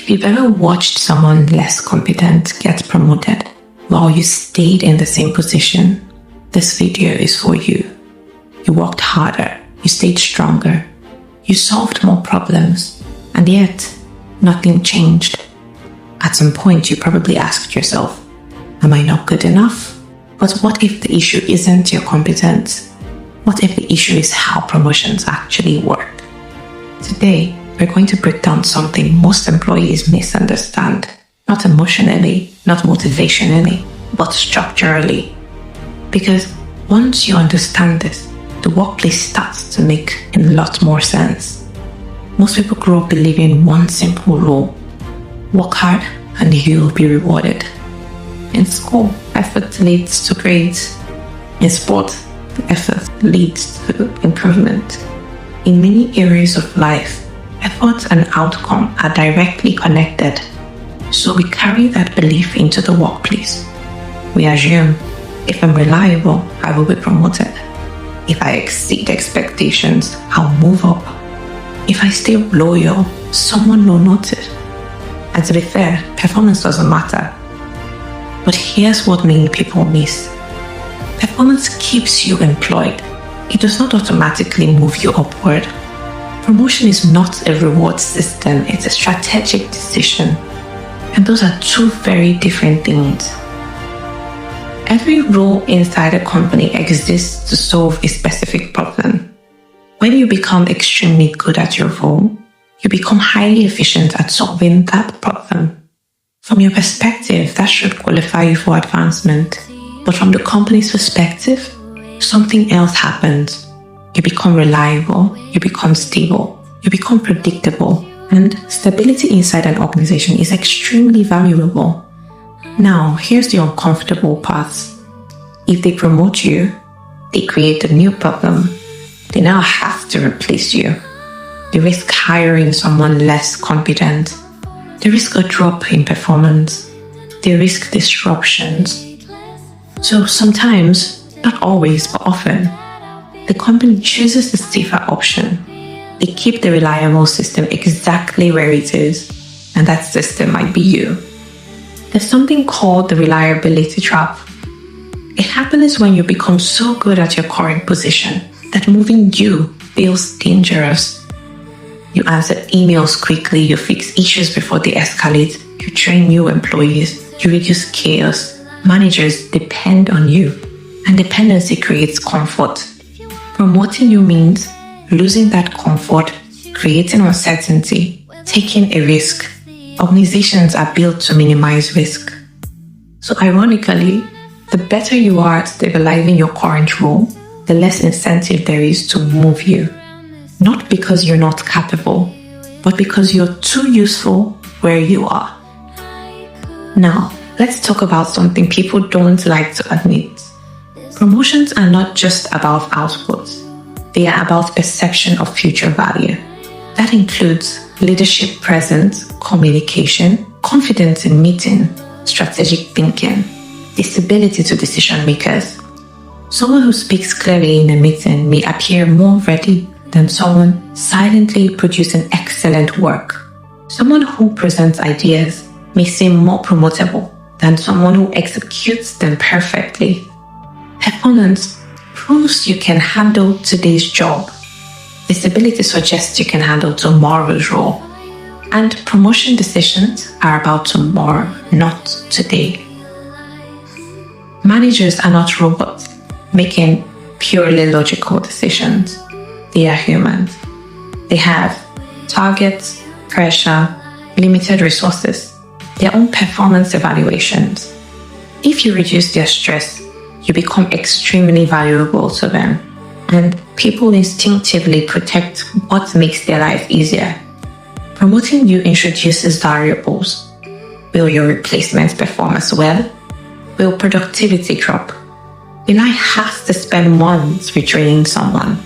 If you've ever watched someone less competent get promoted while you stayed in the same position, this video is for you. You worked harder, you stayed stronger, you solved more problems, and yet nothing changed. At some point, you probably asked yourself, am I not good enough? But what if the issue isn't your competence? What if the issue is how promotions actually work? Today, we're going to break down something most employees misunderstand. Not emotionally, not motivationally, but structurally. Because once you understand this, the workplace starts to make a lot more sense. Most people grow up believing one simple rule: work hard and you'll be rewarded. In school, effort leads to grades. In sport, the effort leads to improvement. In many areas of life, effort and outcome are directly connected. So we carry that belief into the workplace. We assume, if I'm reliable, I will be promoted. If I exceed expectations, I'll move up. If I stay loyal, someone will notice. And to be fair, performance doesn't matter. But here's what many people miss. Performance keeps you employed. It does not automatically move you upward. Promotion is not a reward system, it's a strategic decision. And those are two very different things. Every role inside a company exists to solve a specific problem. When you become extremely good at your role, you become highly efficient at solving that problem. From your perspective, that should qualify you for advancement. But from the company's perspective, something else happens. You become reliable, you become stable, you become predictable, and stability inside an organization is extremely valuable. Now, here's the uncomfortable part. If they promote you, they create a new problem. They now have to replace you. They risk hiring someone less competent. They risk a drop in performance. They risk disruptions. So sometimes, not always, but often, the company chooses the safer option. They keep the reliable system exactly where it is, and that system might be you. There's something called the reliability trap. It happens when you become so good at your current position that moving you feels dangerous. You answer emails quickly, you fix issues before they escalate, you train new employees, you reduce chaos. Managers depend on you, and dependency creates comfort. Promoting you means losing that comfort, creating uncertainty, taking a risk. Organizations are built to minimize risk. So ironically, the better you are at stabilizing your current role, the less incentive there is to move you. Not because you're not capable, but because you're too useful where you are. Now, let's talk about something people don't like to admit. Promotions are not just about output. They are about perception of future value. That includes leadership presence, communication, confidence in meeting, strategic thinking, disability to decision makers. Someone who speaks clearly in a meeting may appear more ready than someone silently producing excellent work. Someone who presents ideas may seem more promotable than someone who executes them perfectly. Performance proves you can handle today's job. Visibility suggests you can handle tomorrow's role. And promotion decisions are about tomorrow, not today. Managers are not robots making purely logical decisions. They are humans. They have targets, pressure, limited resources, their own performance evaluations. If you reduce their stress, you become extremely valuable to them. And people instinctively protect what makes their life easier. Promoting you introduces variables. Will your replacements perform as well? Will productivity drop? Will I have to spend months retraining someone?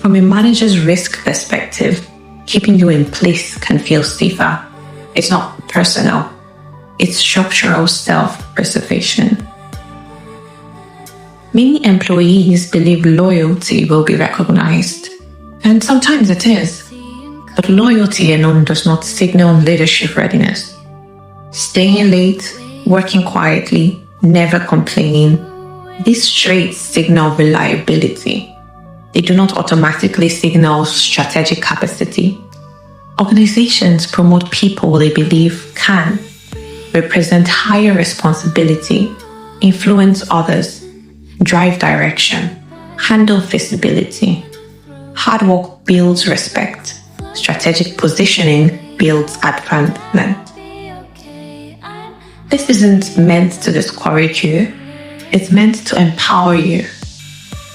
From a manager's risk perspective, keeping you in place can feel safer. It's not personal. It's structural self-preservation. Many employees believe loyalty will be recognized, and sometimes it is. But loyalty alone does not signal leadership readiness. Staying late, working quietly, never complaining, these traits signal reliability. They do not automatically signal strategic capacity. Organizations promote people they believe can represent higher responsibility, influence others, drive direction, handle visibility. Hard work builds respect. Strategic positioning builds advancement. This isn't meant to discourage you. It's meant to empower you.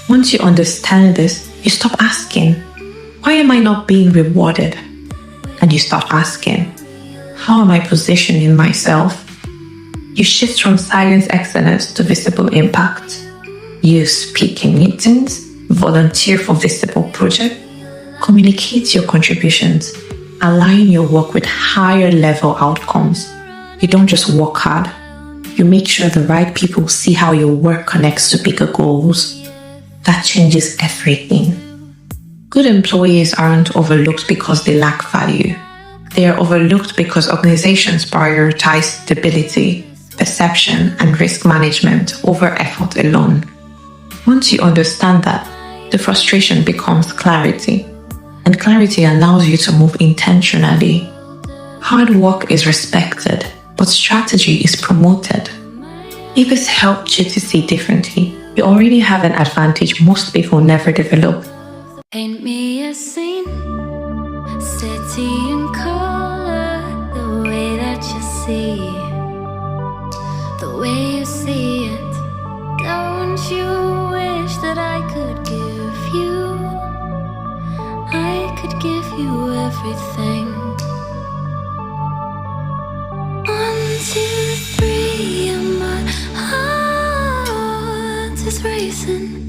Once you understand this, you stop asking, why am I not being rewarded? And you start asking, how am I positioning myself? You shift from silent excellence to visible impact. You speak in meetings, volunteer for visible projects, communicate your contributions, align your work with higher level outcomes. You don't just work hard, you make sure the right people see how your work connects to bigger goals. That changes everything. Good employees aren't overlooked because they lack value. They are overlooked because organizations prioritize stability, perception, and risk management over effort alone. Once you understand that, the frustration becomes clarity, and clarity allows you to move intentionally. Hard work is respected, but strategy is promoted. If it's helped you to see differently, you already have an advantage most people never develop. Paint me a scene, city in color, the way that you see, the way you see it. Don't you wish that I could give you? I could give you everything. 1, 2, 3, and my heart is racing.